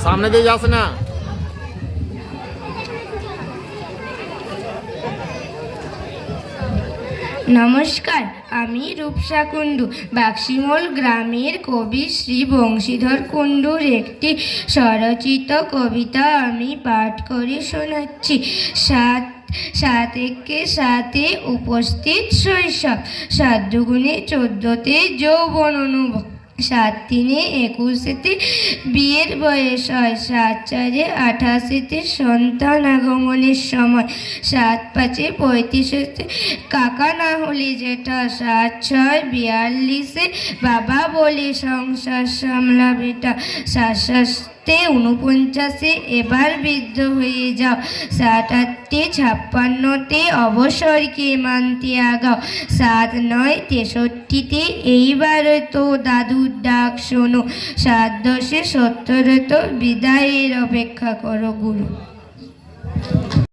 সামনে দিয়ে যাস না। নমস্কার, আমি রূপসা কুণ্ডু। বাক্সিমল গ্রামের কবি শ্রী বংশীধর কুণ্ডুর একটি স্বরচিত কবিতা আমি পাঠ করে শোনাচ্ছি। সাত একে সাতে উপস্থিত শৈশব, 7 দুগুণে 14তে যৌবন অনুভব, 7 তিনে 21-তে বিয়ের বয়স হয়, 7 চারে 28-তে সন্তান আগমনের সময়, 7 পাঁচে 35-তে কাকা না হলে যেটা, 7 ছয় 42-এ বাবা বলে সংসার সামলা বেটা, 7 49-এ এবার বৃদ্ধ হয়ে যাও, 7 8-এ 56-তে অবসরকে মানতে আগাও, 7 9 63-তে এইবার তো দাদুর ডাক শোনো, 7 10-এ 70 তো বিদায়ের অপেক্ষা করো গুরু।